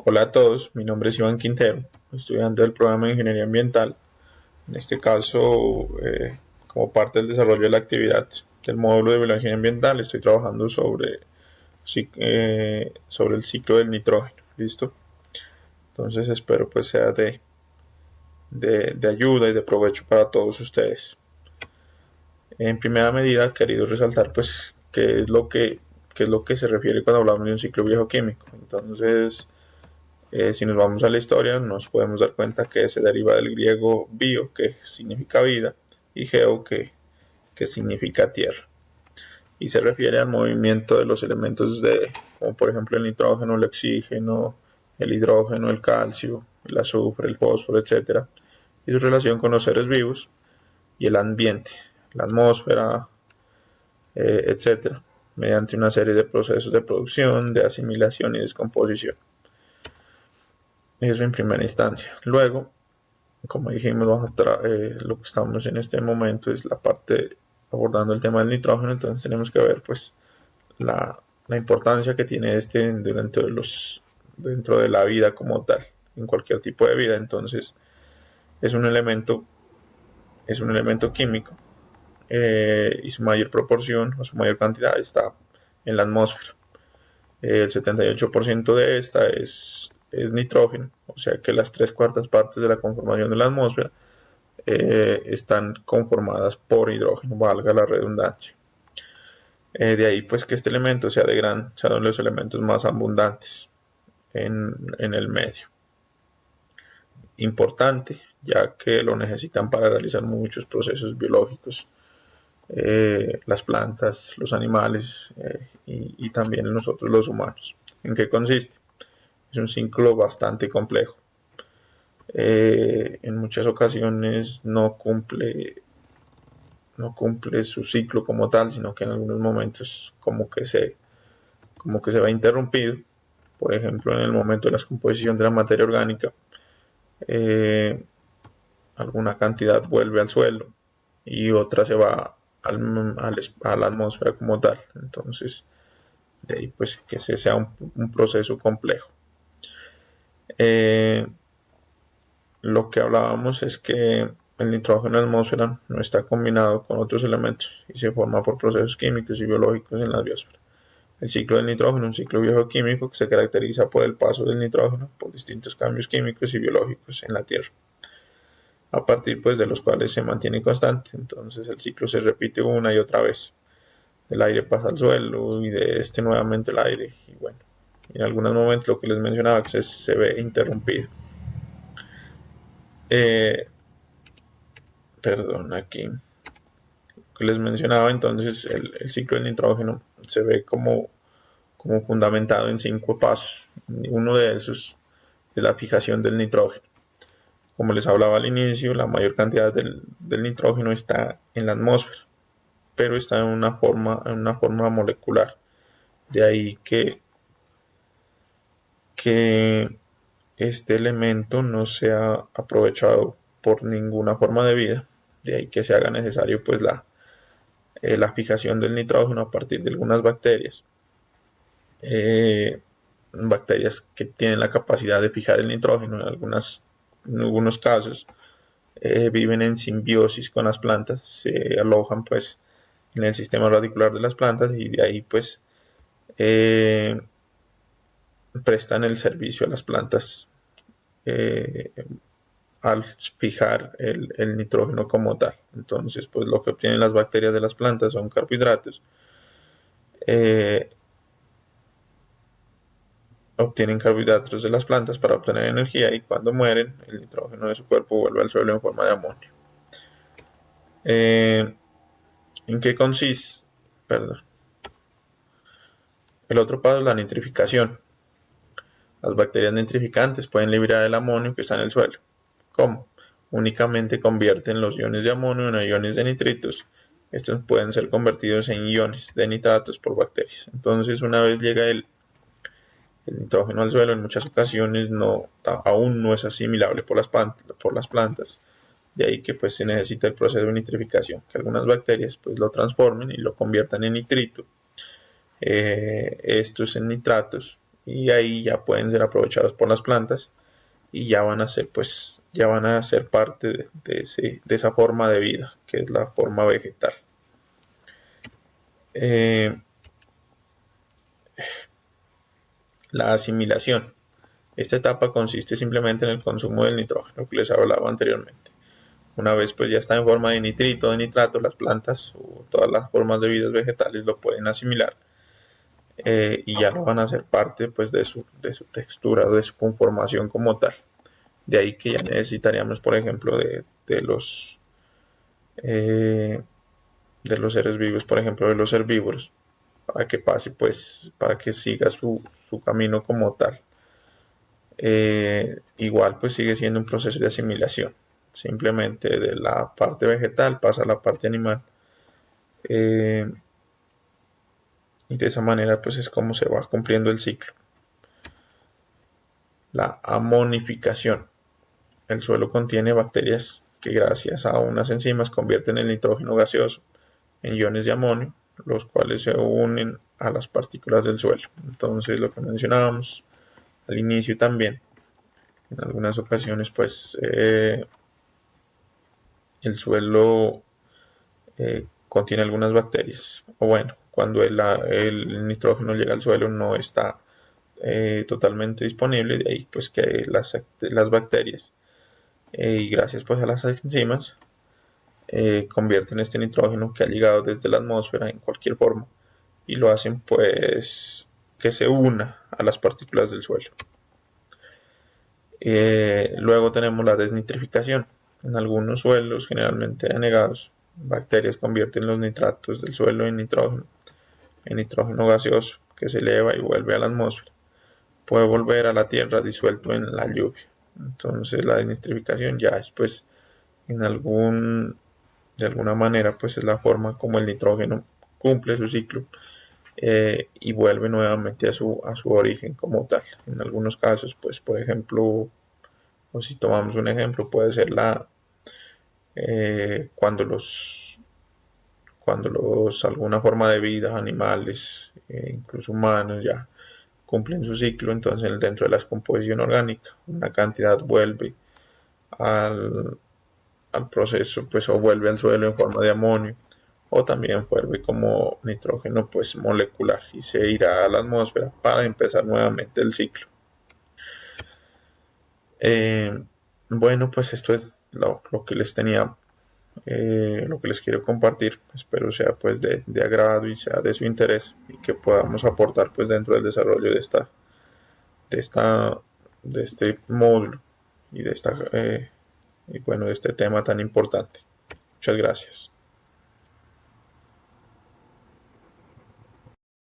Hola a todos, mi nombre es Iván Quintero, estudiante del programa de Ingeniería Ambiental. En este caso, como parte del desarrollo de la actividad del módulo de Biología Ambiental, estoy trabajando sobre el ciclo del nitrógeno. ¿Listo? Entonces espero pues sea de ayuda y de provecho para todos ustedes. En primera medida, he querido resaltar pues qué es lo que se refiere cuando hablamos de un ciclo bioquímico. Entonces, si nos vamos a la historia, nos podemos dar cuenta que se deriva del griego bio, que significa vida, y geo, que significa tierra. Y se refiere al movimiento de los elementos como por ejemplo el nitrógeno, el oxígeno, el hidrógeno, el calcio, el azufre, el fósforo, etcétera, y su relación con los seres vivos y el ambiente, la atmósfera, etcétera, mediante una serie de procesos de producción, de asimilación y descomposición. Eso en primera instancia. Luego, como dijimos, lo que estamos en este momento es la parte abordando el tema del nitrógeno, entonces tenemos que ver pues la importancia que tiene dentro de la vida como tal, en cualquier tipo de vida. Entonces es un elemento, es un elemento químico, y su mayor proporción o su mayor cantidad está en la atmósfera. El 78% de esta es nitrógeno, o sea que las tres cuartas partes de la conformación de la atmósfera están conformadas por hidrógeno, valga la redundancia. De ahí pues que este elemento sea sea uno de los elementos más abundantes en el medio. Importante, ya que lo necesitan para realizar muchos procesos biológicos, las plantas, los animales, y también nosotros los humanos. ¿En qué consiste? Es un ciclo bastante complejo. En muchas ocasiones no cumple su ciclo como tal, sino que en algunos momentos como que se va interrumpido. Por ejemplo, en el momento de la descomposición de la materia orgánica, eh, alguna cantidad vuelve al suelo y otra se va a la atmósfera como tal. Entonces, de ahí pues que ese sea un proceso complejo. Eh, lo que hablábamos es que el nitrógeno en la atmósfera no está combinado con otros elementos y se forma por procesos químicos y biológicos en la biosfera. El ciclo del nitrógeno es un ciclo bioquímico que se caracteriza por el paso del nitrógeno por distintos cambios químicos y biológicos en la Tierra, a partir pues de los cuales se mantiene constante. Entonces el ciclo se repite una y otra vez. Del aire pasa al suelo y de este nuevamente el aire. Y bueno, en algunos momentos lo que les mencionaba que se ve interrumpido. Eh, Perdón, aquí que les mencionaba, entonces el ciclo del nitrógeno se ve como fundamentado en 5 pasos. Uno de esos es la fijación del nitrógeno. Como les hablaba al inicio, la mayor cantidad del nitrógeno está en la atmósfera, pero está en una forma molecular. De ahí que este elemento no sea aprovechado por ninguna forma de vida. De ahí que se haga necesario pues la fijación del nitrógeno a partir de algunas bacterias. Bacterias que tienen la capacidad de fijar el nitrógeno en algunos casos, viven en simbiosis con las plantas, se alojan pues en el sistema radicular de las plantas y de ahí pues eh, prestan el servicio a las plantas, eh, al fijar el nitrógeno como tal. Entonces pues lo que obtienen las bacterias de las plantas son carbohidratos, eh, obtienen carbohidratos de las plantas para obtener energía y cuando mueren el nitrógeno de su cuerpo vuelve al suelo en forma de amonio. ¿En qué consiste? Perdón. El otro paso es la nitrificación. Las bacterias nitrificantes pueden liberar el amonio que está en el suelo. ¿Cómo? Únicamente convierten los iones de amonio en iones de nitritos. Estos pueden ser convertidos en iones de nitratos por bacterias. Entonces, una vez llega el nitrógeno al suelo, en muchas ocasiones aún no es asimilable por las plantas. De ahí que pues se necesita el proceso de nitrificación, que algunas bacterias pues lo transformen y lo conviertan en nitrito, estos en nitratos, y ahí ya pueden ser aprovechados por las plantas y ya van a ser parte de esa forma de vida que es la forma vegetal. La asimilación. Esta etapa consiste simplemente en el consumo del nitrógeno que les hablaba anteriormente. Una vez pues ya está en forma de nitrito o de nitrato, las plantas o todas las formas de vida vegetales lo pueden asimilar y ya lo van a hacer parte pues de su textura, de su conformación como tal. De ahí que ya necesitaríamos, por ejemplo, eh, de los seres vivos, por ejemplo, de los herbívoros, para que pase, pues, para que siga su camino como tal. Igual, pues sigue siendo un proceso de asimilación. Simplemente de la parte vegetal pasa a la parte animal. Y de esa manera, pues es como se va cumpliendo el ciclo. La amonificación. El suelo contiene bacterias que gracias a unas enzimas convierten el nitrógeno gaseoso en iones de amonio, los cuales se unen a las partículas del suelo. Entonces, lo que mencionábamos al inicio también, en algunas ocasiones, pues el suelo contiene algunas bacterias, o bueno, cuando el nitrógeno llega al suelo no está totalmente disponible, de ahí pues que las bacterias y gracias pues a las enzimas convierten este nitrógeno que ha llegado desde la atmósfera en cualquier forma y lo hacen pues que se una a las partículas del suelo. Luego tenemos la desnitrificación. En algunos suelos generalmente anegados, bacterias convierten los nitratos del suelo en nitrógeno gaseoso que se eleva y vuelve a la atmósfera. Puede volver a la tierra disuelto en la lluvia. Entonces la desnitrificación ya es pues en de alguna manera pues es la forma como el nitrógeno cumple su ciclo y vuelve nuevamente a su origen como tal. En algunos casos pues por ejemplo, o si tomamos un ejemplo, puede ser cuando alguna forma de vida, animales, incluso humanos ya cumplen su ciclo, entonces dentro de la descomposición orgánica una cantidad vuelve al, al proceso pues o vuelve al suelo en forma de amonio o también vuelve como nitrógeno pues molecular y se irá a la atmósfera para empezar nuevamente el ciclo. Bueno, pues esto es lo que les tenía, lo que les quiero compartir. Espero sea pues de agrado y sea de su interés y que podamos aportar pues dentro del desarrollo de esta, de este módulo y de este tema tan importante. Muchas gracias.